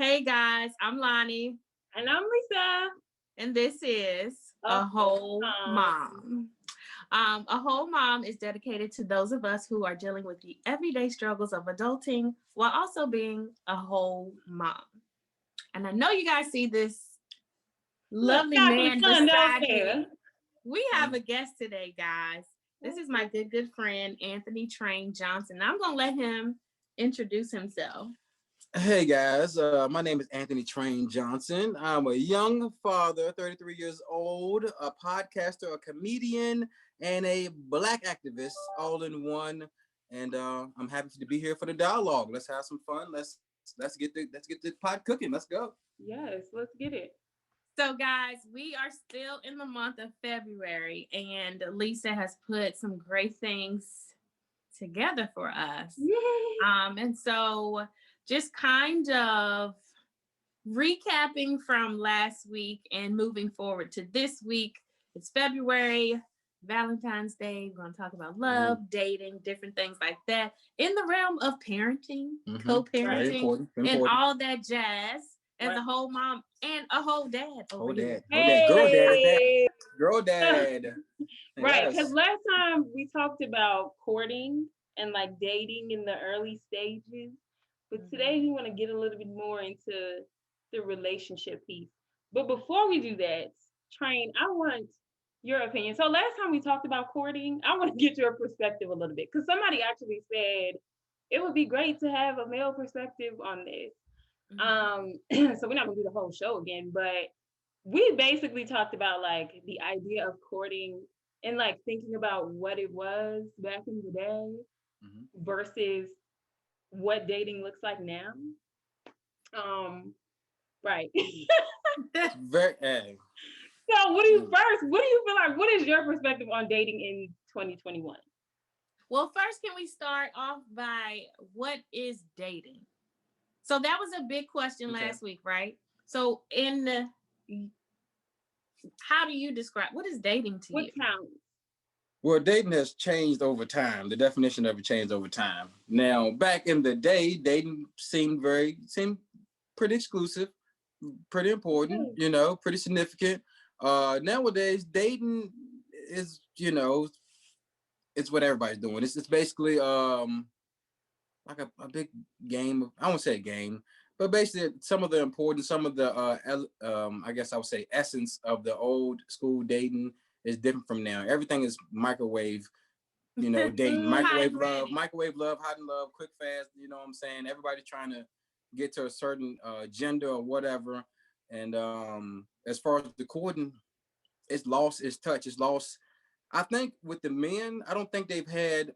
Hey guys, I'm Lonnie, And I'm Lisa. and this is A A whole Whole mom. Mom. A Whole Mom is dedicated to those of us who are dealing with the everyday struggles of adulting while also being a whole mom. And I know you guys see this Look, lovely got some man sun, don't beside there? me. We have a guest today, guys. This is my good friend, Anthony Train Johnson. I'm going to let him introduce himself. Hey guys, my name is Anthony Train Johnson. I'm a young father, 33 years old, a podcaster, a comedian, and a Black activist, all in one. And I'm happy to be here for the dialogue. Let's have some fun. Let's get the pot cooking. Let's go. Yes, let's get it. So, guys, we are still in the month of February, and Lisa has put some great things together for us. Yay! And so, just kind of recapping from last week and moving forward to this week. It's February, Valentine's Day. We're going to talk about love, dating, different things like that in the realm of parenting, co-parenting, Very important. and all that jazz. As Right. a whole mom and a whole dad over here. Whole dad, girl dad is that. Hey! Girl dad. Right, because Yes. last time we talked about courting and like dating in the early stages. But today we want to get a little bit more into the relationship piece. But before we do that, Train, I want your opinion. So last time we talked about courting, I want to get your perspective a little bit because somebody actually said it would be great to have a male perspective on this. So we're not gonna do the whole show again, but we basically talked about like the idea of courting and like thinking about what it was back in the day versus what dating looks like now. Um, right. Very. So what do you first? What do you feel like? What is your perspective on dating in 2021? Well, first, can we start off by what is dating? So that was a big question last week, right? So how do you describe what is dating to What you? counts? Well, dating has changed over time. The definition of it changed over time. Now, back in the day, dating seemed pretty exclusive, pretty important, pretty significant. Nowadays, dating is, it's what everybody's doing. It's basically like a big game. I won't say a game, but basically some of the important, some of the I guess I would say essence of the old school dating is different from now. Everything is microwave, dating, microwave love, hot and love, quick, fast. You know what I'm saying? Everybody's trying to get to a certain gender or whatever. And as far as the courting, it's lost its touch. It's lost. I think with the men, I don't think they've had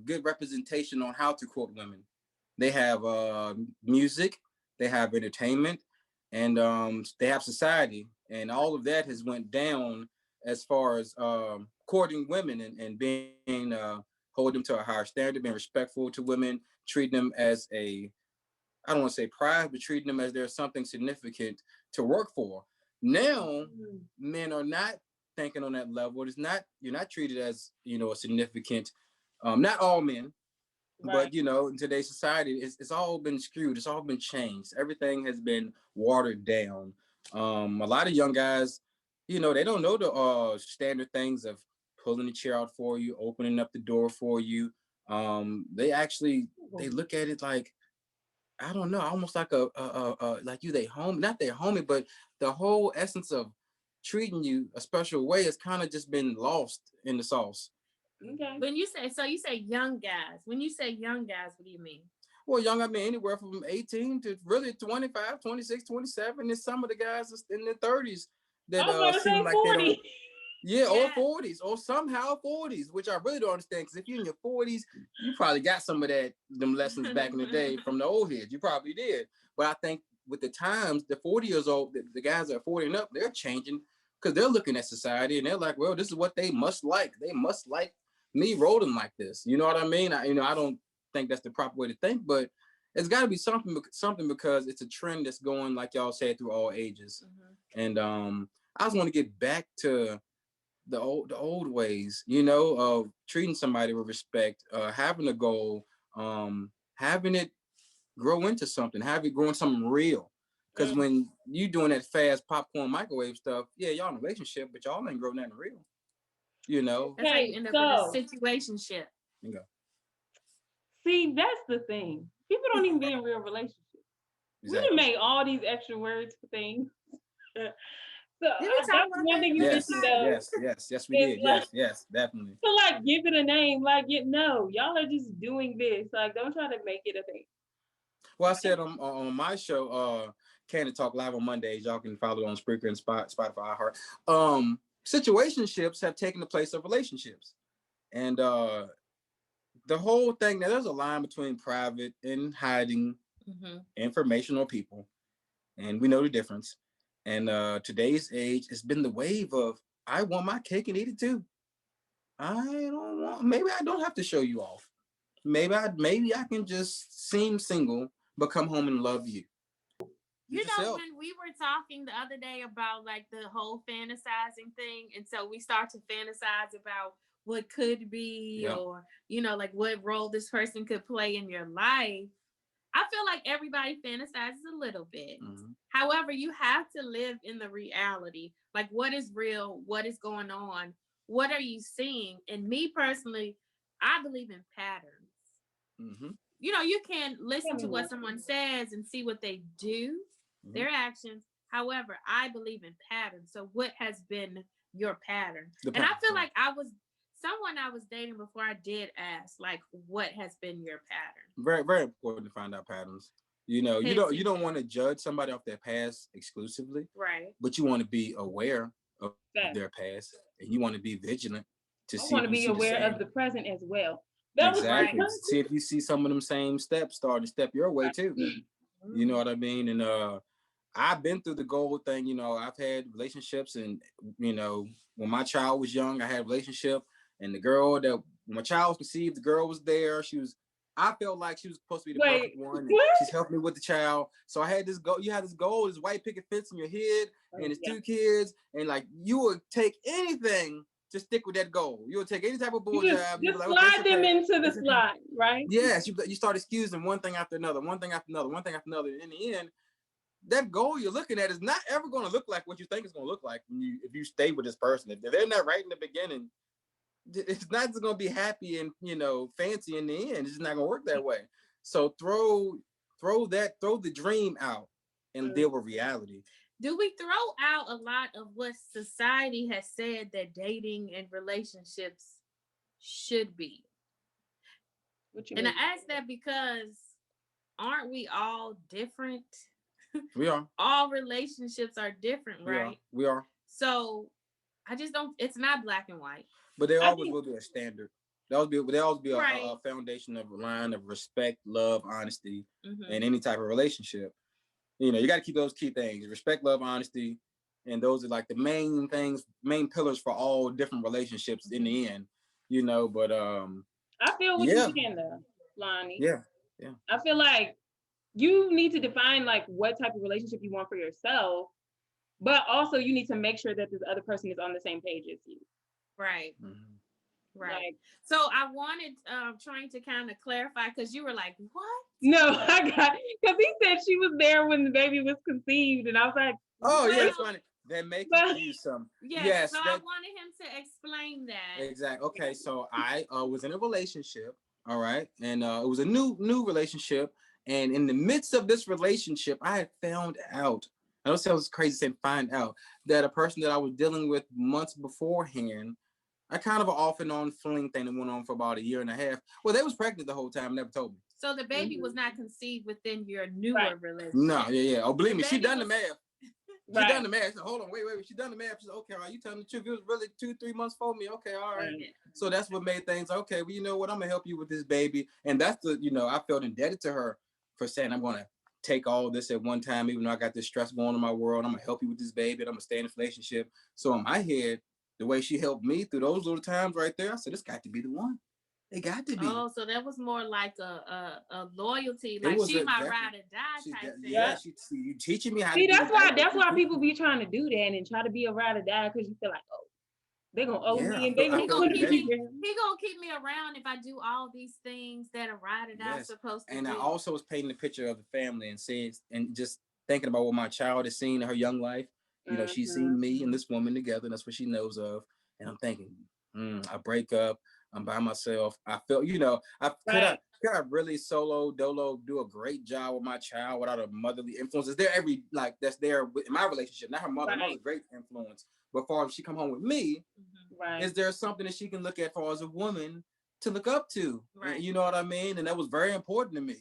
good representation on how to court women. They have music, they have entertainment, and they have society, and all of that has went down as far as courting women and being hold them to a higher standard, being respectful to women, treating them as I don't want to say prize, but treating them as there's something significant to work for. Now, men are not thinking on that level. You're not treated as, a significant, not all men, but in today's society, it's all been skewed. It's all been changed. Everything has been watered down. A lot of young guys, they don't know the standard things of pulling the chair out for you, opening up the door for you. They look at it like, I don't know, almost like like you they home, not their homie, but the whole essence of treating you a special way has kind of just been lost in the sauce. Okay. You say young guys. When you say young guys, what do you mean? Well, young, I mean anywhere from 18 to really 25, 26, 27. And some of the guys in their 30s that I was gonna seem say like 40. they don't. Yeah, or 40s, or somehow 40s, which I really don't understand. Because if you're in your 40s, you probably got some of them lessons back in the day from the old heads. You probably did. But I think with the times, the 40 years old, the guys that are 40 and up, they're changing because they're looking at society and they're like, well, this is what they must like. They must like me rolling like this. You know what I mean? I don't think that's the proper way to think, but it's got to be something because it's a trend that's going, like y'all said, through all ages. And I just want to get back to the old ways, of treating somebody with respect, having a goal, having it grow into something, have it grow into something real. Because when you doing that fast popcorn microwave stuff, yeah, y'all in a relationship, but y'all ain't grow nothing real. You know. That's how you end up in a situationship. You go. See, that's the thing. People don't even be in real relationships. Exactly. We done made all these extra words for things. So Did we talk that's about one that? thing you mentioned though. Yes, we did. Like, Yes, definitely. to like give it a name, like no, y'all are just doing this. Like, don't try to make it a thing. Well, I said on my show, Candy Talk Live on Mondays. Y'all can follow it on Spreaker and Spotify, iHeart. Situationships have taken the place of relationships, and the whole thing. Now, there's a line between private and hiding information on people, and we know the difference. And today's age, it's been the wave of I want my cake and eat it too. Maybe I don't have to show you off. Maybe I can just seem single, but come home and love you. You know, when we were talking the other day about like the whole fantasizing thing, and so we start to fantasize about what could be, or you know, like what role this person could play in your life. I feel like everybody fantasizes a little bit. However, you have to live in the reality. Like, what is real? What is going on? What are you seeing? And me personally, I believe in patterns. You know, you can listen to what someone says and see what they do, their actions. However, I believe in patterns. So what has been your pattern? And I feel like someone I was dating before I did ask, like, what has been your pattern? Very, very important to find out patterns. You know, you don't want to judge somebody off their past exclusively. Right. But you want to be aware of their past, and you want to be vigilant to see. I want to be aware of the present as well. Exactly. See if you see some of them same steps starting to step your way too. You know what I mean? And I've been through the goal thing. You know, I've had relationships, and you know, when my child was young, I had a relationship, and the girl that when my child was conceived, the girl was there. I felt like she was supposed to be the perfect one, and she's helping me with the child. So I had this goal. You had this goal, this white picket fence in your head, and it's 2 kids, and like you would take anything to stick with that goal. You would take any type of bull job. Just slide them into the slide, right? Yes, you start excusing one thing after another, one thing after another. And in the end, that goal you're looking at is not ever going to look like what you think it's going to look like if you stay with this person. If they're not right in the beginning, it's not going to be happy and, you know, fancy in the end. It's just not going to work that way. So throw the dream out and deal with reality. Do we throw out a lot of what society has said that dating and relationships should be? And I ask that because aren't we all different? We are. All relationships are different, right? We are. So I just don't, it's not black and white. But there always will be a standard. There always be a foundation of a line of respect, love, honesty, in any type of relationship. You know, you got to keep those key things: respect, love, honesty, and those are like the main things, main pillars for all different relationships in the end. You know, but I feel what you're saying though, Lonnie. Yeah. I feel like you need to define like what type of relationship you want for yourself, but also you need to make sure that this other person is on the same page as you. Right. Right. Like, so I wanted trying to kind of clarify because you were like, what? No, because he said she was there when the baby was conceived, and I was like, oh yeah, it's funny. That may confuse some. Yes. So I wanted him to explain that. Exactly. Okay, so I was in a relationship, all right, and it was a new relationship, and in the midst of this relationship, I had found out. I know it sounds crazy saying find out that a person that I was dealing with months beforehand. I kind of an off and on fling thing that went on for about 1.5 years. Well, they was pregnant the whole time, never told me. So the baby was not conceived within your newer relationship. No, yeah. Oh, believe me, she done the math. She done the math. Said, hold on, wait. She done the math. She said, okay, all right, you telling the truth. It was really 2-3 months for me. Okay, all right. So that's what made things okay. Well, you know what? I'm gonna help you with this baby, and that's I felt indebted to her for saying I'm gonna take all this at one time, even though I got this stress going on in my world. I'm gonna help you with this baby, and I'm gonna stay in this relationship. So in my head, the way she helped me through those little times right there, I said, this got to be the one. It got to be. Oh, so that was more like a loyalty, like she my ride or die type thing. Yeah, you teaching me how to do that's why people be trying to do that and try to be a ride or die because you feel like, oh, they're gonna owe me and they gonna keep me. He gonna keep me around if I do all these things that a ride or die is supposed to do. And I also was painting the picture of the family and saying, and just thinking about what my child has seen in her young life. You know, she's Mm-hmm. seen me and this woman together, and that's what she knows of. And I'm thinking, I break up, I'm by myself. I feel, you know, Right. could I really solo dolo do a great job with my child without a motherly influence? Is there every like that's there in my relationship? Not her mother. Her mother's a great influence, but far as she come home with me, Right. is there something that she can look at for as a woman to look up to? Right. And you know what I mean? And that was very important to me.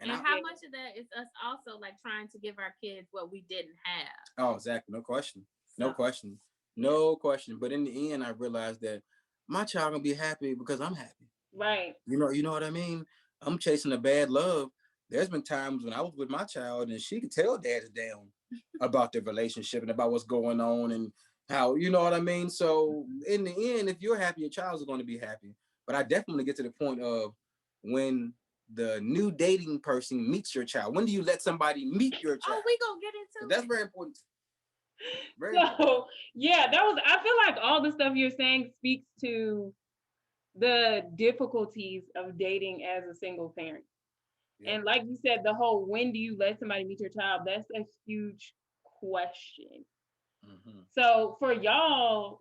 And how much of that is us also like trying to give our kids what we didn't have? Oh, exactly. No question. No So, question. No question. But in the end, I realized that my child gonna be happy because I'm happy. Right. You know what I mean? I'm chasing a bad love. There's been times when I was with my child and she could tell dad's down about the relationship and about what's going on and how, you know what I mean? So in the end, if you're happy, your child's going to be happy. But I definitely get to the point of when the new dating person meets your child. When do you let somebody meet your child? Oh, we gonna get into That's it. very important. Very So important. yeah, that was. I feel like all the stuff you're saying speaks to the difficulties of dating as a single parent. Yeah. And like you said, the whole when do you let somebody meet your child? That's a huge question. Mm-hmm. So for y'all,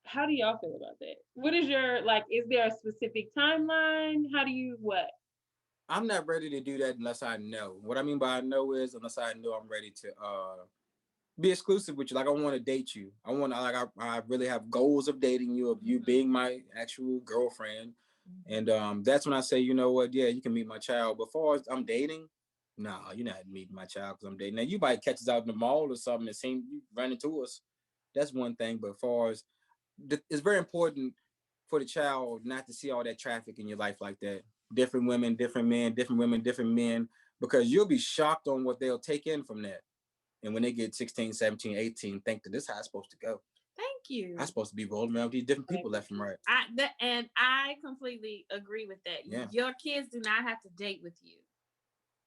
how do y'all feel about that? What is your like? Is there a specific timeline? How do you what? I'm not ready to do that unless I know. What I mean by I know is unless I know I'm ready to be exclusive with you. Like I want to date you. I really have goals of dating you, of you being my actual girlfriend. And that's when I say, you know what, yeah, you can meet my child. But far as I'm dating, no, you're not meeting my child because I'm dating. Now you might catch us out in the mall or something and see you run into us. That's one thing. But far as it's very important for the child not to see all that traffic in your life like that. Different women, different men, different women, different men, because you'll be shocked on what they'll take in from that. And when they get 16, 17, 18, think that this is how it's supposed to go. Thank you. I'm supposed to be rolling around with these different people left and right. I completely agree with that. Yeah. Your kids do not have to date with you.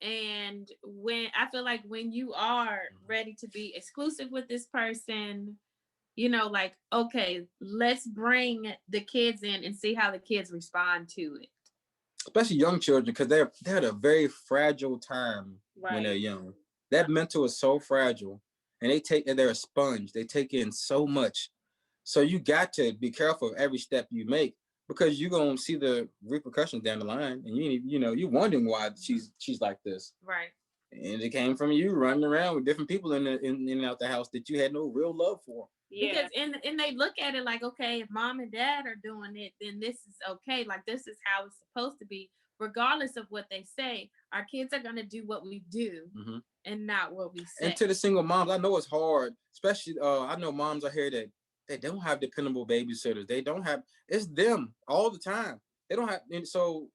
And when I feel like when you are ready to be exclusive with this person, you know, like, okay, let's bring the kids in and see how the kids respond to it. Especially young children, because they're at a very fragile time when they're young. That mental is so fragile, and they're a sponge. They take in so much. So you got to be careful of every step you make because you're gonna see the repercussions down the line, and you're wondering why she's like this. Right. And it came from you running around with different people in and out the house that you had no real love for. Yeah. Because and they look at it like, okay, if mom and dad are doing it, then this is okay. Like this is how it's supposed to be. Regardless of what they say, our kids are gonna do what we do and not what we say. And to the single moms, I know it's hard, especially I know moms out here that they don't have dependable babysitters. They don't have it's them all the time. They don't have, and so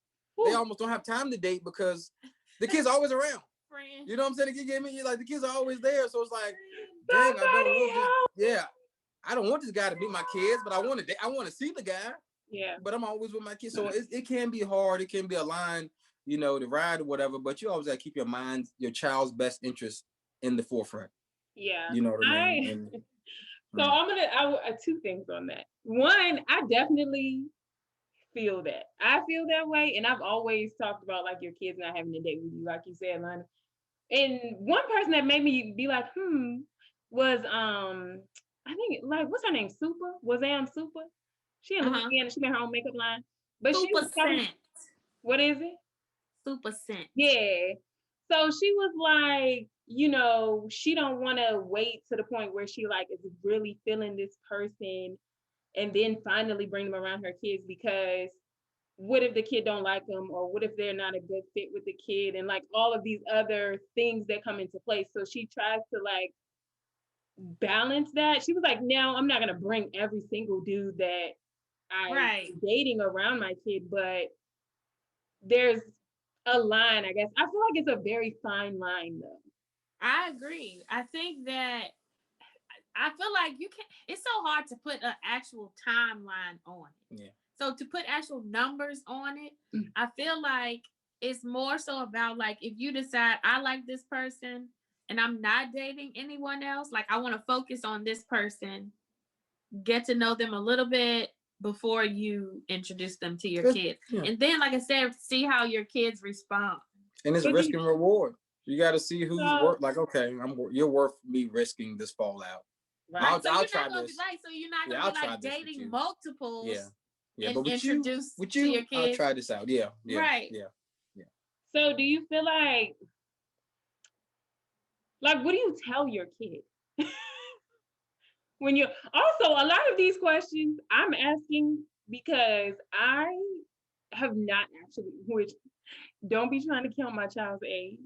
they almost don't have time to date because the kids are always around. Friend. You know what I'm saying? You get me? Like the kids are always there. So it's like, dang, I don't want this. Yeah. I don't want this guy to meet my kids, but I want to see the guy. Yeah. But I'm always with my kids. So it can be hard. It can be a line, to ride or whatever, but you always got to keep your child's best interest in the forefront. Yeah. You know what I mean? So I two things on that. One, I definitely feel that. I feel that way. And I've always talked about like your kids not having a date with you, like you said, Lonnie. And one person that made me be like, was I think like what's her name? Super? Was Super? She in Louisiana, she made her own makeup line. But Super she was talking, what is it? Super Scent. Yeah. So she was like, she don't want to wait to the point where she like is really feeling this person and then finally bring them around her kids, because what if the kid don't like them, or what if they're not a good fit with the kid, and like all of these other things that come into place. So she tries to like balance that. She was like, no, I'm not gonna bring every single dude that I'm dating around my kid, but there's a line, I guess. I feel like it's a very fine line though. I agree. I think that I feel like it's so hard to put an actual timeline on it. Yeah. So to put actual numbers on it, I feel like it's more so about like if you decide I like this person and I'm not dating anyone else, like I want to focus on this person, get to know them a little bit before you introduce them to your kids. Yeah. And then, like I said, see how your kids respond. And it's risk and reward. You got to see who's worth. Like, okay, you're worth me risking this fallout. Right. So I'll you're try not gonna this. be like, so you're not Yeah, gonna I'll be try like this with dating you. multiples. Yeah, and but with introduce you, to your kids. I'll try this out. Yeah, Right. Yeah. So do you feel like what do you tell your kid? When you're also, a lot of these questions I'm asking because I have not actually, which don't be trying to count my child's age,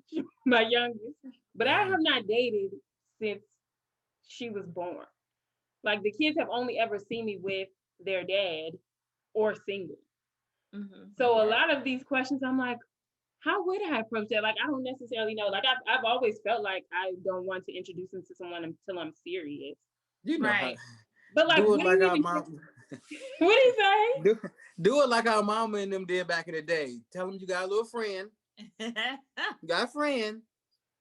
my youngest, but I have not dated since she was born. Like the kids have only ever seen me with their dad or single. Mm-hmm. So a lot of these questions, I'm like, how would I approach that? Like, I don't necessarily know. Like, I've always felt like I don't want to introduce them to someone until I'm serious. You know, right. But like, do it what like do you our even mom. what do you say? Do it like our mama and them did back in the day. Tell them you got a little friend. You got a friend.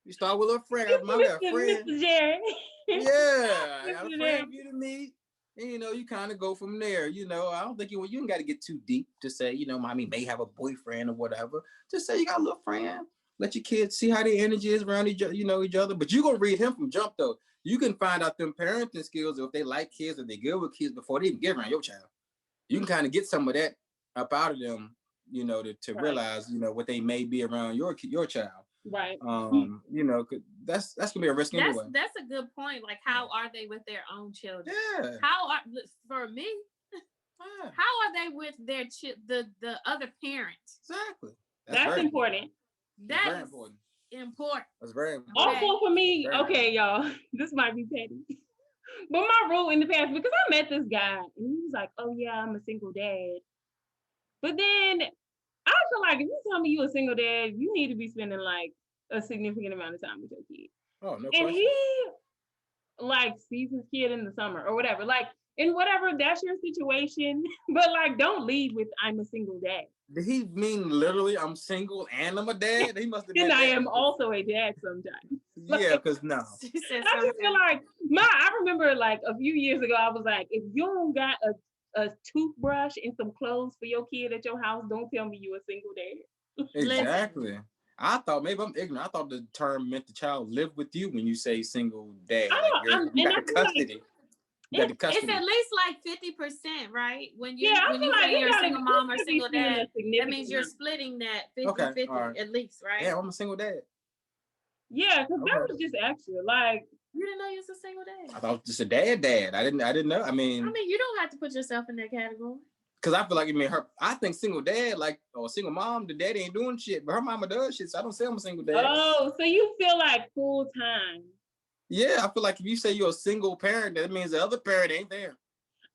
You start with a little friend. Mom got a friend. Mr. Jerry. Yeah, I got a Mr. friend for you to meet. And you kind of go from there. I don't think you ain't got to get too deep to say, mommy may have a boyfriend or whatever. Just say you got a little friend. Let your kids see how their energy is around each other. But you're gonna read him from jump though. You can find out them parenting skills, or if they like kids, or they good with kids before they even get around your child. You can kind of get some of that up out of them, to realize, what they may be around your child. Right. That's gonna be a risk anyway. That's a good point. Like, how are they with their own children? Yeah. For me? How are they with their the other parents? Exactly. That's important. That's very important. That's very important. Also for me, okay, y'all, this might be petty. But my rule in the past, because I met this guy and he was like, oh yeah, I'm a single dad. But then I feel like if you tell me you're a single dad, you need to be spending like a significant amount of time with your kid. Oh, no and question. He sees his kid in the summer or whatever. Like, in whatever, that's your situation. But like, don't lead with I'm a single dad. Did he mean literally I'm single and I'm a dad? He must have been. And I am also a dad sometimes. Yeah, because no. I just feel like I remember like a few years ago, I was like, if you don't got a toothbrush and some clothes for your kid at your house, don't tell me you a single dad. Exactly. I thought maybe I'm ignorant. I thought the term meant the child lived with you when you say single dad. You got the custody. It's at least like 50%, right? When you when you say you're a single mom or single dad, that means you're splitting that 50-50 at least, right? Yeah, I'm a single dad. Yeah, because that was just extra. Like, you didn't know you was a single dad. I thought it was just a dad. I didn't know. I mean, you don't have to put yourself in that category. Because I feel like, I think single dad, or single mom, the daddy ain't doing shit, but her mama does shit, so I don't say I'm a single dad. Oh, so you feel like full time. Yeah, I feel like if you say you're a single parent, that means the other parent ain't there.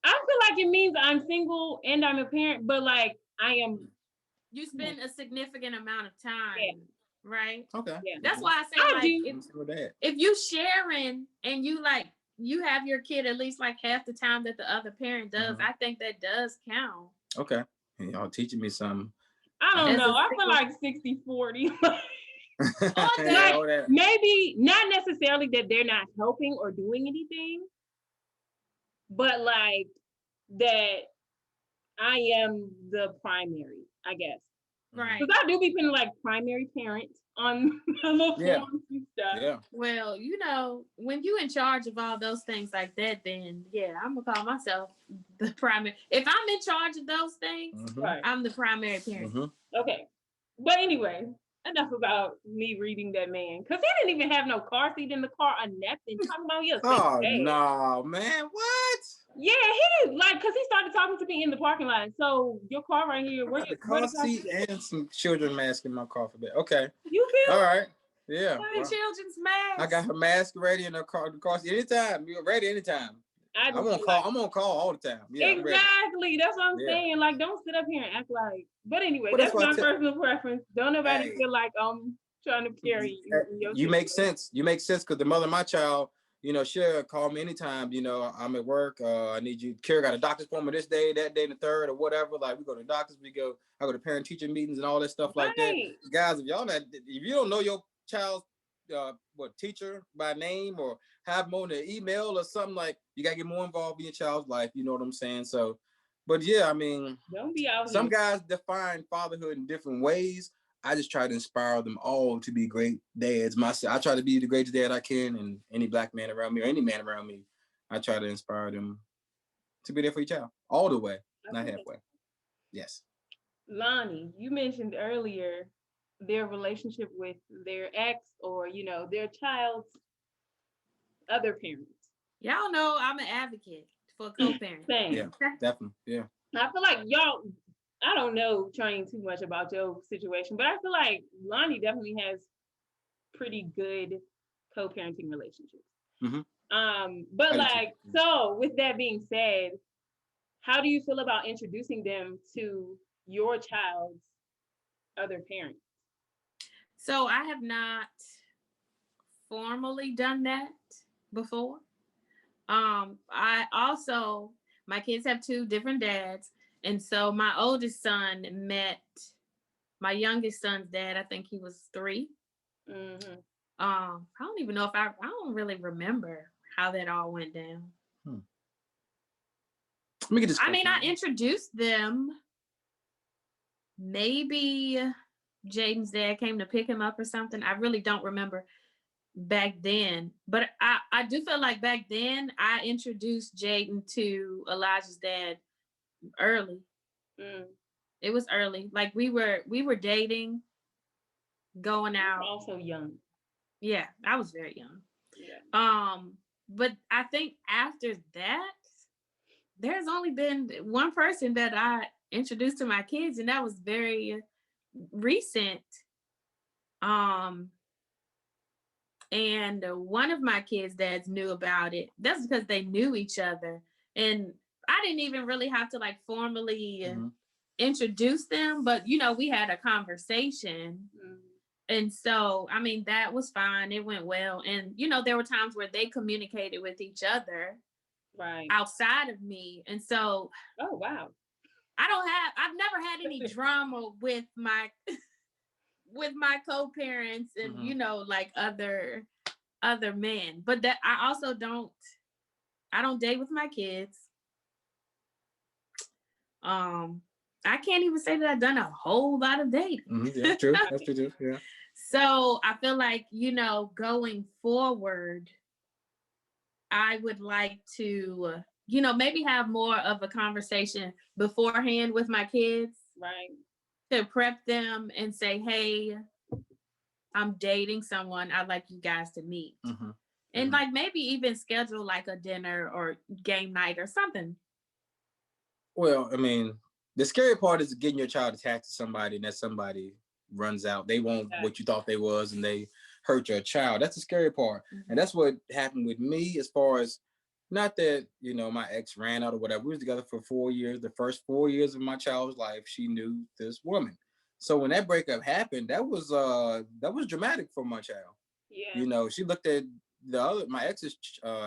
I feel like it means I'm single and I'm a parent, but like I am. You spend a significant amount of time, right? Okay. Yeah. That's why I say if you sharing and you have your kid at least like half the time that the other parent does, I think that does count. Okay. Y'all teaching me something. I don't know. I feel like 60-40. Maybe not necessarily that they're not helping or doing anything, but like that I am the primary, I guess. Right. Because I do be putting like primary parent on the little forms and stuff. Yeah. Well, when you in charge of all those things like that, then I'm gonna call myself the primary. If I'm in charge of those things, I'm the primary parent. Okay. But anyway, enough about me reading that man. Because he didn't even have no car seat in the car or nothing. Talking about you. Oh, no, man. What? Yeah, he did. Like, because he started talking to me in the parking lot. So, your car right here. Where the car seat and some children mask in my car for that. Okay. You feel? All right. Yeah. Children's mask. I got her mask ready in the car seat anytime. You're ready anytime. I'm on call all the time. Yeah, exactly. That's what I'm saying. Like, don't sit up here and act like. But anyway, that's my personal preference. Don't nobody feel like I'm trying to carry you. You make sense. You make sense because the mother of my child, she'll call me anytime. I'm at work. I need you. Kara got a doctor's appointment this day, that day, and the third, or whatever. Like we go to doctors, I go to parent teacher meetings and all that stuff like that. Guys, if you don't know your child's teacher by name or have them on the email or something, like you gotta get more involved in your child's life. You know what I'm saying? So, but yeah, I mean, don't be out some guys define fatherhood in different ways. I just try to inspire them all to be great dads. Myself, I try to be the greatest dad I can, and any black man around me or any man around me, I try to inspire them to be there for each child all the way, not halfway. Yes. Lonnie, you mentioned earlier their relationship with their ex or, you know, their child's other parents. Y'all know I'm an advocate for co-parent. Same. Yeah, definitely. Yeah. I feel like y'all, I don't know Train too much about your situation, but I feel like Lonnie definitely has pretty good co-parenting relationships. But like, so with that being said, how do you feel about introducing them to your child's other parents? So I have not formally done that before. I also, my kids have two different dads. And so my oldest son met my youngest son's dad. I think he was 3. Mm-hmm. I don't even know if I don't really remember how that all went down. Let me get this. I mean, I introduced them. Maybe Jaden's dad came to pick him up or something. I really don't remember back then. But I do feel like back then I introduced Jaden to Elijah's dad early. It was early. Like we were dating, going out. Also young. Yeah, I was very young. Yeah. But I think after that, there's only been one person that I introduced to my kids, and that was very recent. And one of my kids' dads knew about it. That's because they knew each other, and I didn't even really have to like formally introduce them, but you know, we had a conversation. And so, I mean, that was fine. It went well. And, you know, there were times where they communicated with each other outside of me. And so, oh, wow. I've never had any drama with my co-parents and, you know, like other men. But that I also don't date with my kids. I can't even say that I've done a whole lot of dating. Yeah, true. That's true. Yeah. So I feel like, you know, going forward, I would like to, you know, maybe have more of a conversation beforehand with my kids. Right. To prep them and say, hey, I'm dating someone. I'd like you guys to meet. And like maybe even schedule like a dinner or game night or something. Well, I mean, the scary part is getting your child attached to somebody and that somebody runs out. They want what you thought they was and they hurt your child. That's the scary part. And that's what happened with me, as far as, not that, you know, my ex ran out or whatever. We was together for 4 years. The first 4 years of my child's life, she knew this woman. So when that breakup happened, that was dramatic for my child. Yeah. You know, she looked at my ex's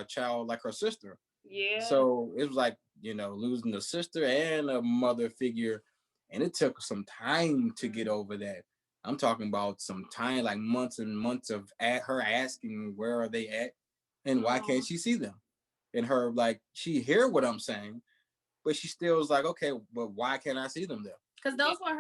child like her sister. Yeah. So it was like, you know, losing a sister and a mother figure. And it took some time to get over that. I'm talking about some time, like months and months of her asking, where are they at? And why can't she see them? And her, like, she hear what I'm saying, but she still was like, okay, but why can't I see them there? Because those were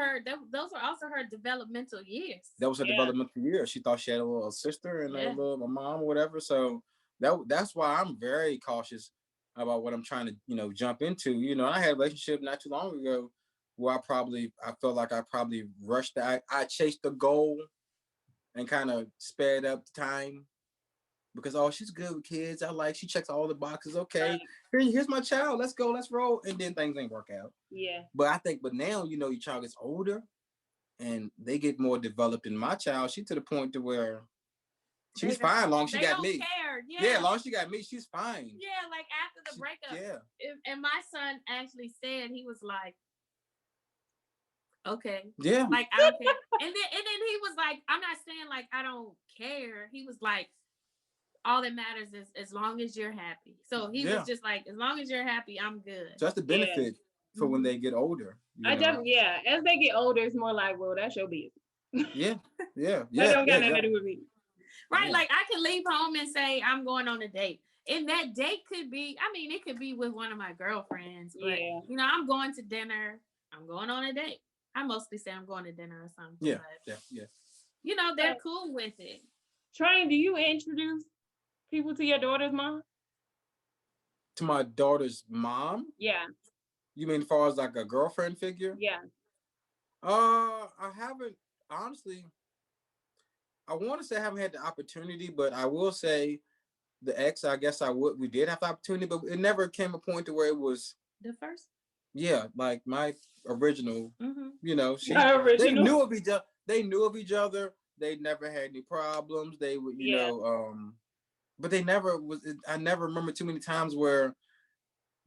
also her developmental years. That was her developmental years. She thought she had a little sister and a mom or whatever. So that's why I'm very cautious about what I'm trying to, you know, jump into. You know, I had a relationship not too long ago where I felt like I probably rushed. I chased the goal and kind of sped up the time because, oh, she's good with kids. She checks all the boxes. Okay, here's my child. Let's go, let's roll. And then things ain't work out. Yeah. But now, you know, your child gets older and they get more developed. In my child, she's to the point to where she's fine long as she got me. Care. Yeah, long as she got me, she's fine. Yeah, like after the breakup. And my son actually said, he was like, okay. Yeah. Like, I don't care. And then he was like, I'm not saying like I don't care. He was like, all that matters is as long as you're happy. So he was just like, as long as you're happy, I'm good. So that's the benefit for when they get older. As they get older, it's more like, well, that's your business. Yeah. That don't got nothing to do with me. Right. Yeah. Like I can leave home and say, I'm going on a date. And that date could be, I mean, it could be with one of my girlfriends, but you know, I'm going to dinner. I'm going on a date. I mostly say I'm going to dinner or something. Yeah, But, yeah. you know, they're cool with it. Train, do you introduce people to your daughter's mom? To my daughter's mom? Yeah, You mean as far as like a girlfriend figure? yeah. I haven't honestly. I want to say I haven't had the opportunity, but I will say the ex. I guess we did have the opportunity, but it never came a point to where it was. The first? Yeah, like my original. Mm-hmm. You know, My they original. knew of each other. They knew of each other. They never had any problems. They would, Yeah. but they never was. I never remember too many times where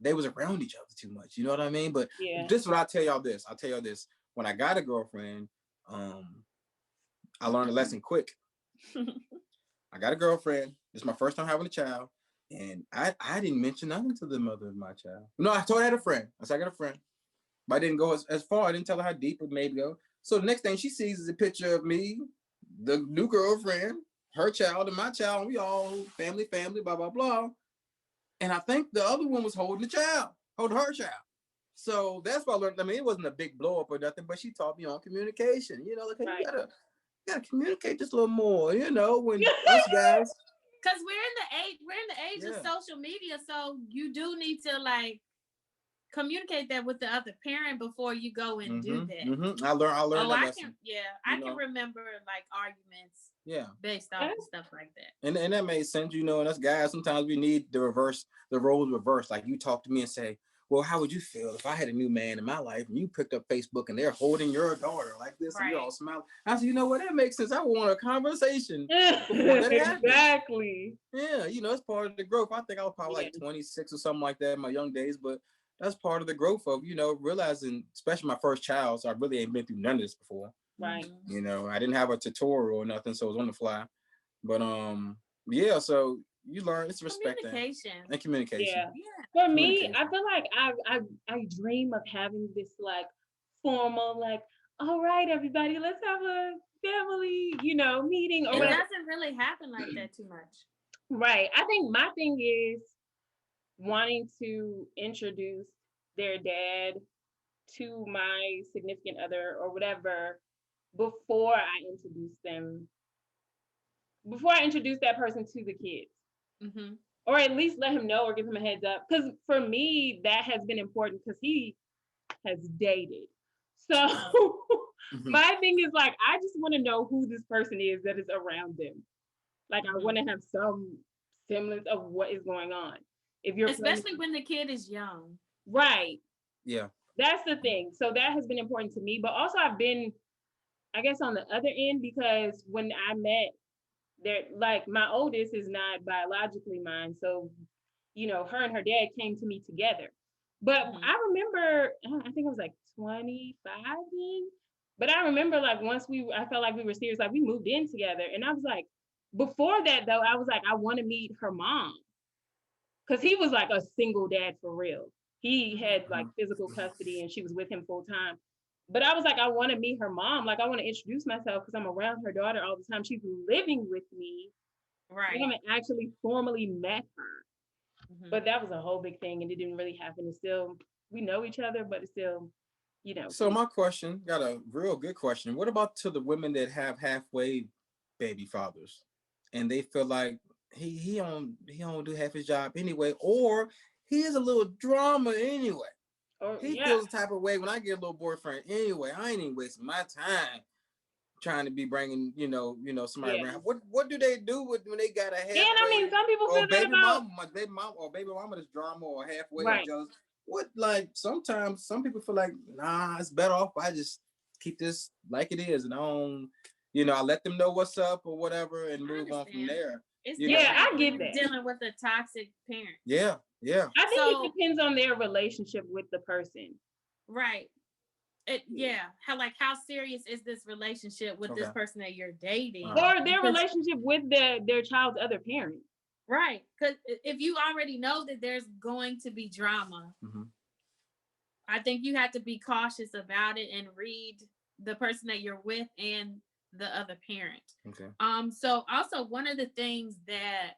they was around each other too much. You know what I mean? But Yeah. this is what I'll tell y'all this. I'll tell y'all this. When I got a girlfriend, I learned a lesson quick. I got a girlfriend. This is my first time having a child. And I didn't mention nothing to the mother of my child. No, I told her I had a friend. I said I got a friend. But I didn't go as far. I didn't tell her how deep it may go. So the next thing she sees is a picture of me, the new girlfriend, her child, and my child. And we all family, blah, blah, blah. And I think the other one was holding her child. So that's what I learned. I mean, it wasn't a big blow up or nothing, but she taught me on communication. You know, like, hey, Right. you gotta communicate just a little more, you know, when us guys. Because we're in the age of social media, so you do need to like communicate that with the other parent before you go and do that. Mm-hmm. I learned that lesson. I can remember like arguments. Yeah. Based off of stuff like that. And that made sense, you know, and us guys, sometimes we need the roles reversed. Like you talk to me and say, well, how would you feel if I had a new man in my life and you picked up Facebook and they're holding your daughter like this and you're all smiling? I said, you know what, that makes sense. I want a conversation before that happens. Exactly. Yeah, you know, it's part of the growth. I think I was probably like 26 or something like that in my young days, but that's part of the growth of, you know, realizing, especially my first child, so I really ain't been through none of this before. Right. You know, I didn't have a tutorial or nothing, so it was on the fly. But yeah, so you learn it's respect and communication. For me, I feel like I dream of having this like formal, like, all right, everybody, let's have a family, you know, meeting. Or it doesn't really happen like that too much. Right. I think my thing is wanting to introduce their dad to my significant other or whatever before I introduce that person to the kids. Mm-hmm. Or at least let him know or give him a heads up. Because for me, that has been important because he has dated. So my thing is like, I just want to know who this person is that is around them. Like, I want to have some semblance of what is going on. Especially when the kid is young. Right. Yeah. That's the thing. So that has been important to me. But also I've been, I guess, on the other end, because when I met like my oldest is not biologically mine. So, you know, her and her dad came to me together. But I remember, I think I was like 25 then. But I remember like I felt like we were serious, like we moved in together. And I was like, before that though, I was like, I want to meet her mom. Cause he was like a single dad for real. He had like physical custody and she was with him full time. But I was like, I want to meet her mom. Like, I want to introduce myself because I'm around her daughter all the time. She's living with me. Right. I haven't actually formally met her. But that was a whole big thing and it didn't really happen. It's still, we know each other, but it's still, you know. So my question, got a real good question. What about to the women that have halfway baby fathers and they feel like he don't do half his job anyway, or he is a little drama anyway. He feels the type of way when I get a little boyfriend anyway. I ain't even wasting my time trying to be bringing, you know, somebody around. What do they do when they got a halfway? And I mean, some people feel baby mama, my baby mama is drama or halfway or jealous. What, like, sometimes some people feel like, nah, it's better off I just keep this like it is and I don't, you know, I let them know what's up or whatever and move on from there. I get that. Dealing with a toxic parent. Yeah. I think it depends on their relationship with the person. Right. How serious is this relationship with this person that you're dating? Or their relationship with their child's other parent. Right. Because if you already know that there's going to be drama, I think you have to be cautious about it and read the person that you're with and the other parent. Okay. So also one of the things that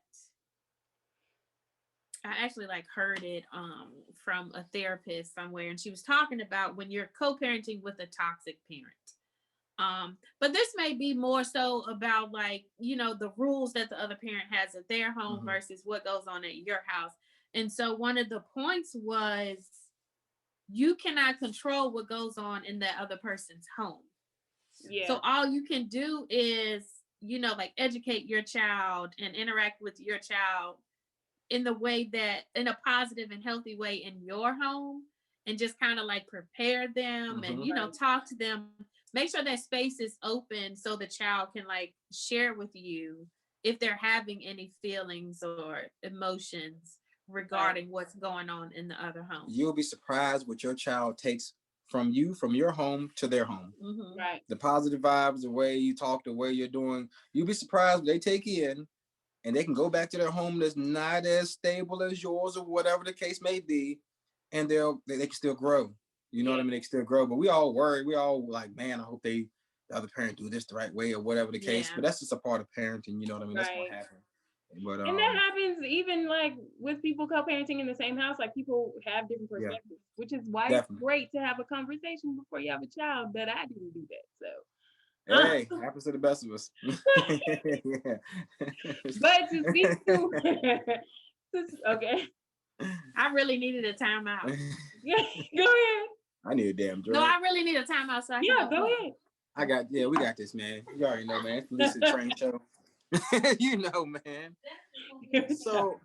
I actually like heard it from a therapist somewhere, and she was talking about when you're co-parenting with a toxic parent. But this may be more so about like, the rules that the other parent has at their home versus what goes on at your house. And so one of the points was you cannot control what goes on in that other person's home. Yeah. So all you can do is, like educate your child and interact with your child in the way that, in a positive and healthy way in your home, and just kind of like prepare them and, talk to them, make sure that space is open so the child can like share with you if they're having any feelings or emotions regarding what's going on in the other home. You'll be surprised what your child takes from you, from your home to their home. Right. The positive vibes, the way you talk, the way you're doing, you'll be surprised what they take in, and they can go back to their home that's not as stable as yours or whatever the case may be, and they can still grow. You know what I mean? They can still grow. But we all worry. We all like, man, I hope the other parent do this the right way or whatever the case. But that's just a part of parenting. You know what I mean? That's gonna happen. But and that happens even like with people co-parenting in the same house. Like people have different perspectives, which is why it's great to have a conversation before you have a child. But I didn't do that, so. Hey, happens to the best of us. But to speak to, okay. I really needed a timeout. Yeah, go ahead. I need a damn drink. No, I really need a timeout. So go ahead. We got this, man. You already know, man. It's the Lisa Train Show. You know, man. So,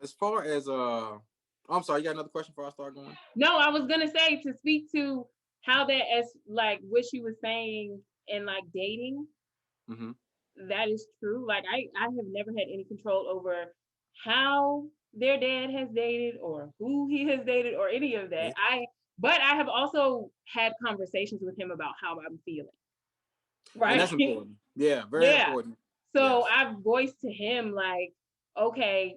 as far as I'm sorry, you got another question before I start going? No, I was gonna say to speak to how that, as like what she was saying and like dating, that is true. Like I have never had any control over how their dad has dated or who he has dated or any of that. But I have also had conversations with him about how I'm feeling. Right. And that's important. Yeah, very important. So I've voiced to him like, okay,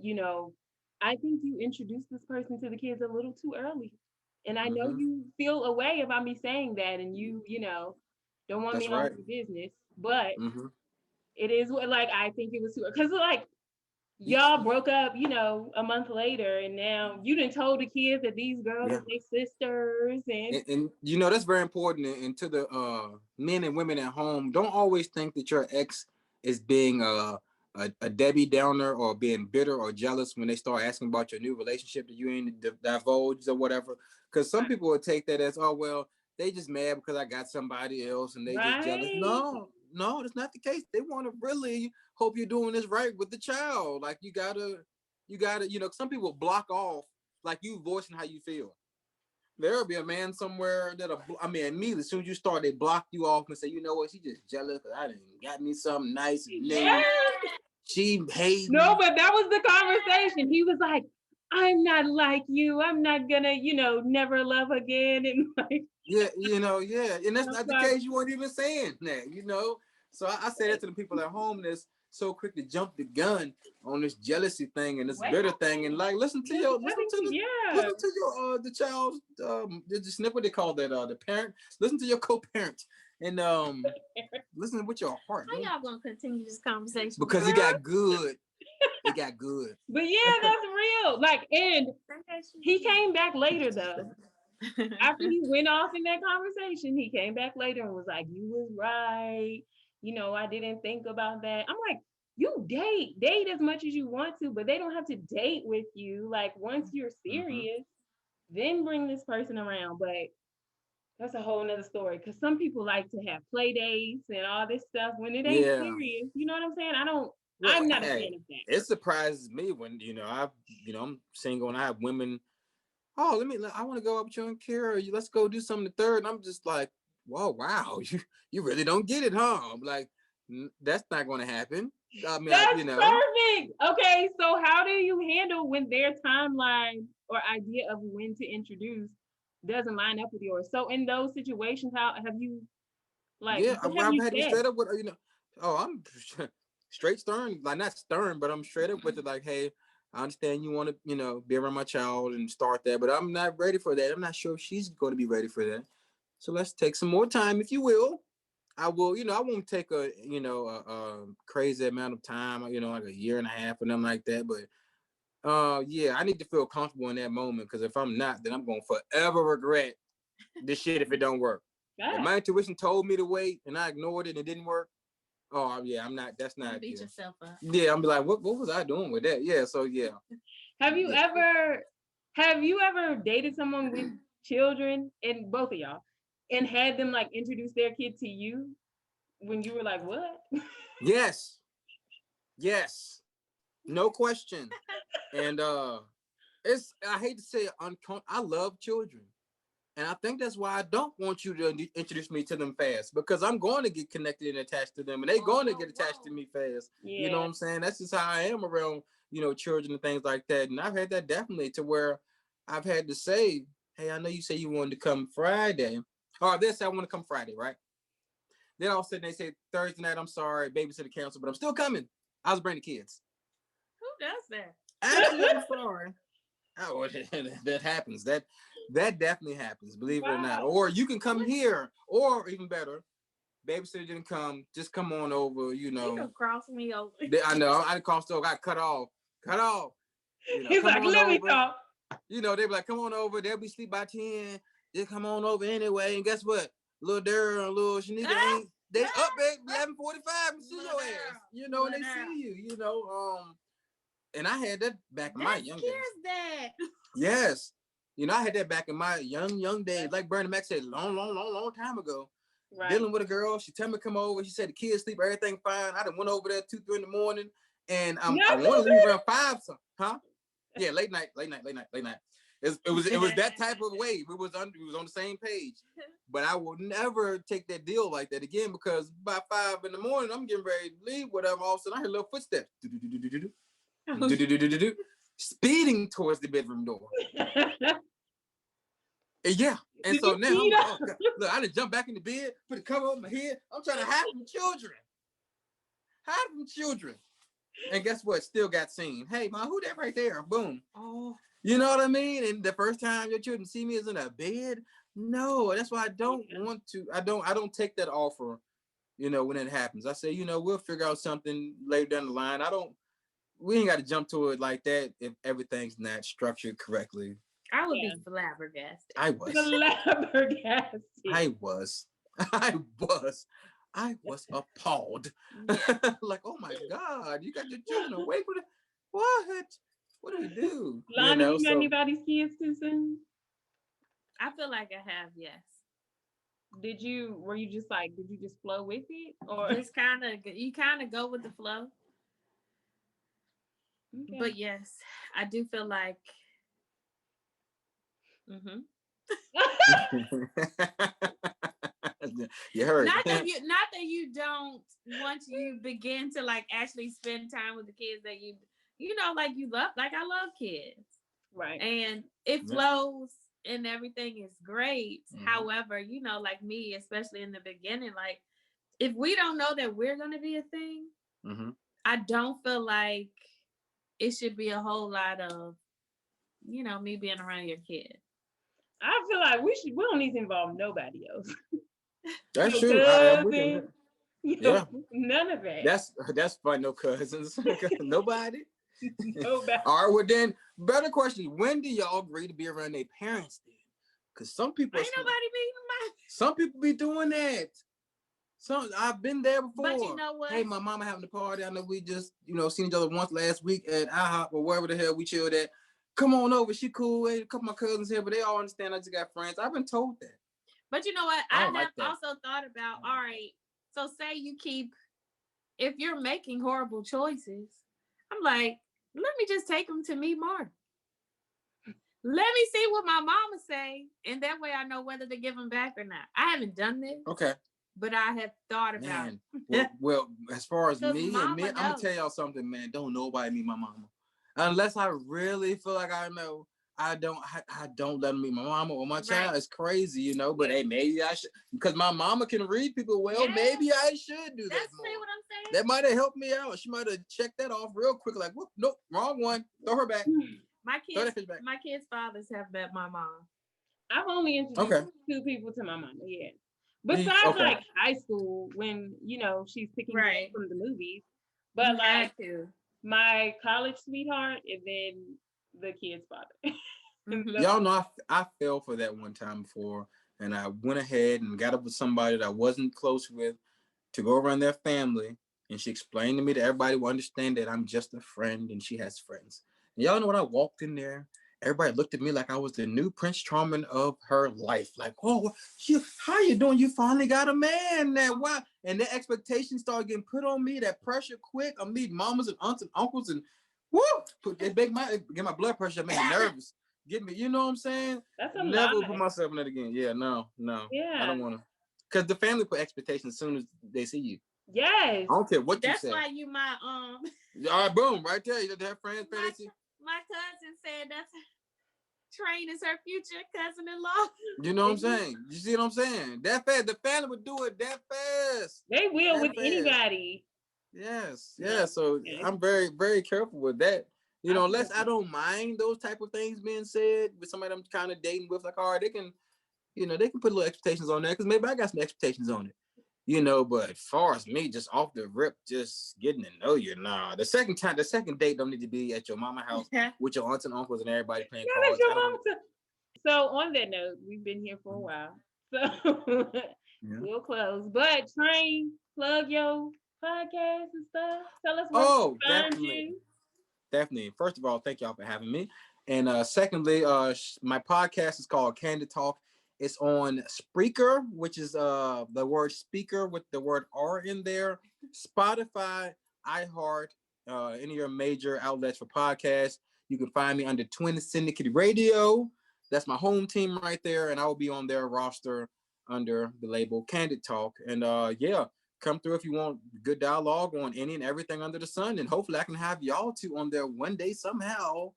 I think you introduced this person to the kids a little too early. And I know you feel a way about me saying that, and you don't want me on your business. But it is what, like, I think it was too, because like y'all broke up, a month later, and now you done told the kids that these girls are their sisters, and that's very important. And to the men and women at home, don't always think that your ex is being a Debbie Downer or being bitter or jealous when they start asking about your new relationship that you ain't divulged or whatever. Because some people would take that as, oh, well, they just mad because I got somebody else and they just jealous. No, that's not the case. They want to really hope you're doing this right with the child. Like you gotta, some people block off, like you voicing how you feel. There'll be a man somewhere immediately as soon as you start, they block you off and say, you know what, she just jealous because I didn't got me something nice and new. She hates. No, but that was the conversation. He was like, I'm not like you. I'm not gonna, never love again. And like, and that's not the case. You weren't even saying that, So I say that to the people at home that's so quick to jump the gun on this jealousy thing and this bitter thing, and like listen to the child's just what they call that the parent. Listen to your co-parent and listen with your heart. How y'all gonna continue this conversation? Because it got good. It got good. But that's real. Like, and he came back later though. After he went off in that conversation, he came back later and was like, "You was right. I didn't think about that." I'm like, you date as much as you want to, but they don't have to date with you. Like once you're serious, then bring this person around. But that's a whole nother story. Because some people like to have play dates and all this stuff when it ain't serious. You know what I'm saying? I'm not a fan of that. It surprises me when I'm single and I have women. Oh, I want to go up with you and Kira. Let's go do something the third. And I'm just like, whoa, wow, you really don't get it, huh? I'm like, that's not going to happen. I mean, that's perfect. Okay, so how do you handle when their timeline or idea of when to introduce doesn't line up with yours? So in those situations, how have you like? I've had to straight up with I'm straight stern, like not stern, but I'm straight up with it. Like, hey, I understand you want to be around my child and start that, but I'm not ready for that. I'm not sure if she's going to be ready for that. So let's take some more time, if you will. I will, I won't take a crazy amount of time, like a year and a half or nothing like that. But Yeah, I need to feel comfortable in that moment, because if I'm not, then I'm gonna forever regret this shit if it don't work. If my intuition told me to wait and I ignored it and it didn't work, oh yeah, I'm not. That's not. Beat yourself up. Yeah, I'm be like, what was I doing with that? Yeah, so yeah. Have you ever dated someone with children, and both of y'all, and had them like introduce their kid to you when you were like, what? Yes, no question. And I hate to say it, I love children. And I think that's why I don't want you to introduce me to them fast, because I'm going to get connected and attached to them, and they're going to get attached to me fast. Yeah. You know what I'm saying? That's just how I am around, children and things like that. And I've had that definitely to where I've had to say, hey, I know you say you wanted to come Friday. Or they say I want to come Friday, right? Then all of a sudden they say Thursday night, I'm sorry, babysitter canceled, but I'm still coming. I was bringing the kids. Who does that? Actually, I'm sorry. Oh, that happens. That definitely happens, believe it or not. Or you can come here, or even better, babysitter didn't come, just come on over, You can cross me over. I know, I crossed over, got cut off. He's like, let me talk. They be like, come on over, they'll be asleep by 10, just come on over anyway. And guess what? Little Daryl and little Shanika they up at 11:45 and see your ass. And they see you, and I had that back in my young days. That. Yes. I had that back in my young days. Like Bernie Mac said, long time ago. Right. Dealing with a girl. She tell me to come over. She said the kids sleep, everything fine. I done went over there 2, 3 in the morning. And I want to leave around 5. Huh? Yeah, late night. It was that type of wave. It was on the same page. But I will never take that deal like that again, because by 5 in the morning, I'm getting ready to leave, whatever. All of a sudden I hear little footsteps. Speeding towards the bedroom door. Yeah. And so now I'm like, oh, look, I done jump back in the bed, put the cover over my head. I'm trying to hide from children. And guess what? Still got seen. Hey, ma, who that right there? Boom. Oh, you know what I mean? And the first time your children see me is in a bed. No, that's why I don't want to. I don't take that offer. When it happens, I say, we'll figure out something later down the line. We ain't got to jump to it like that if everything's not structured correctly. I would be flabbergasted. I was appalled. Like, oh my God, you got your children away from it. What do we do? Lonnie, you got anybody's kids too soon? I feel like I have, yes. Did you just flow with it, or just you kind of go with the flow? Okay. But yes, I do feel like. You heard. Not that you don't, once you begin to like actually spend time with the kids that you like you love, like I love kids, right? And it flows and everything is great. However, like me, especially in the beginning, like if we don't know that we're gonna be a thing, I don't feel like it should be a whole lot of me being around your kid. I feel like we don't need to involve nobody else. That's true. None of that. That's fun. No cousins. Nobody. Nobody. All right. Well, then, better question: when do y'all agree to be around their parents? Then, because some people some people be doing that. I've been there before. But you know what? Hey, my mama having a party. I know we just seen each other once last week at aHOLE or wherever the hell we chilled at. Come on over. She cool. Hey, a couple of my cousins here, but they all understand I just got friends. I've been told that. But you know what? I have also thought about, all right, so say if you're making horrible choices, I'm like, let me just take them to me more. Let me see what my mama say, and that way I know whether to give them back or not. I haven't done this. Okay. But I have thought about it. Well, as far as me, I'm going to tell y'all something, man. Don't nobody meet my mama. Unless I really feel like I know, I don't let them meet my mama or my child. It's crazy, but hey, maybe I should, because my mama can read people well. Yeah. Maybe I should do that more. That's what I'm saying. That might have helped me out. She might have checked that off real quick. Like, whoop, nope, wrong one. Throw her back. My kids' fathers have met my mom. I've only introduced 2 people to my mama. Yeah. Besides like high school, when she's picking up from the movies. But my college sweetheart, and then the kid's father. Mhm. Y'all know I fell for that one time before, and I went ahead and got up with somebody that I wasn't close with to go around their family, and she explained to me that everybody will understand that I'm just a friend and she has friends. And y'all know when I walked in there, everybody looked at me like I was the new Prince Charming of her life. Like, oh, how you doing? You finally got a man now. Wow. And the expectations started getting put on me, that pressure quick. I'm meeting mamas and aunts and uncles and woo, get my blood pressure, make me nervous. Get me, you know what I'm saying? That's a Never lot. put myself in that again. Yeah, no. I Yeah. don't want to. Because the family put expectations as soon as they see you. Yes. I don't care what you That's say. why you my All right, boom, right there. You have friends, fantasy. my cousin said that's Train is her future cousin-in-law. You know what I'm saying? You see what I'm saying? That fast. The family would do it that fast. They will that with fast. anybody. Yes, No. yeah. So I'm very, very careful with that. You know, unless Absolutely. I don't mind those type of things being said with somebody I'm kind of dating with, like, all right, they can, they can put little expectations on there because maybe I got some expectations on it. But as far as me, just off the rip, just getting to know you, nah. The second date don't need to be at your mama house with your aunts and uncles and everybody playing Yeah, that's cards. your mom. So on that note, we've been here for a while. So we'll close. But Train, plug your podcast and stuff. Tell us where we can find you. Definitely. First of all, thank y'all for having me. And secondly, my podcast is called Candid Talk. It's on Spreaker, which is the word speaker with the word R in there. Spotify, iHeart, any of your major outlets for podcasts. You can find me under Twin Syndicate Radio. That's my home team right there, and I will be on their roster under the label Candid Talk. And come through if you want good dialogue on any and everything under the sun, and hopefully I can have y'all two on there one day somehow.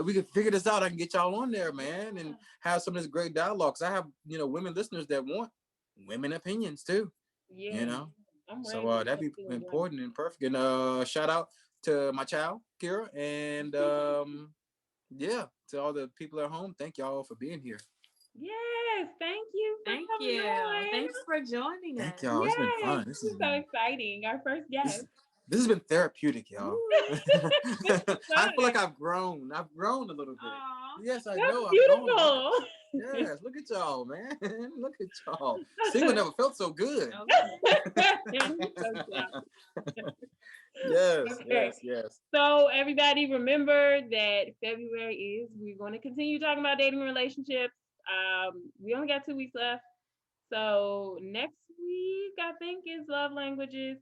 We can figure this out. I can get y'all on there, man, and have some of this great dialogue. Cause I have women listeners that want women opinions too. Yeah. So that'd be important and perfect. And shout out to my child Kira, and to all the people at home. Thank y'all for being here. Yes, thank you for coming on. Thanks for joining us. Thank y'all. Yes, it's been fun. This is so exciting. Our first guest. This has been therapeutic, y'all. I feel like I've grown. I've grown a little bit. Aww. Yes, I That's know. beautiful. Yes, look at y'all, man. Look at y'all. Single never felt so good. Yes. So everybody remember that February we're going to continue talking about dating and relationships. We only got 2 weeks left. So next week, I think, is love languages.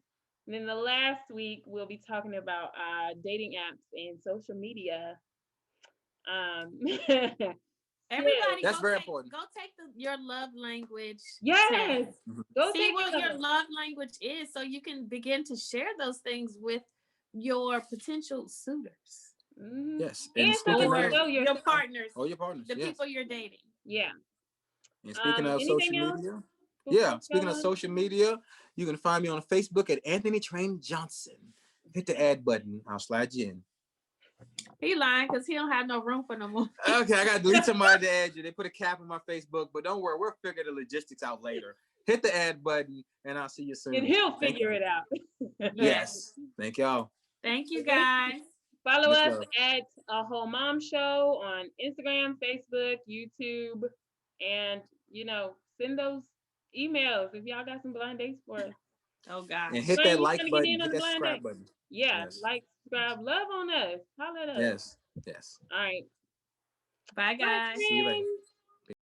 And then the last week, we'll be talking about dating apps and social media. Everybody, that's very important. Go take your love language. Yes. Test. See what your love language is, so you can begin to share those things with your potential suitors. Mm-hmm. Yes, and so your partners. Oh, your partners. The people you're dating. Yeah. And speaking of social media, speaking of social media, you can find me on Facebook at Anthony Train Johnson. Hit the add button. I'll slide you in. He lying because he don't have no room for no more. Okay, I got to delete somebody to add you. They put a cap on my Facebook, but don't worry, we'll figure the logistics out later. Hit the add button, and I'll see you soon. And he'll figure it out. Yes. Thank y'all. Thank you, guys. Follow us at aWHOLEmom Show on Instagram, Facebook, YouTube, and send those emails if y'all got some blind dates for us. Oh God! And hit that like button, hit that subscribe button. Yeah, like, subscribe, love on us. Holla at us. Yes. All right. Bye, guys. See you later.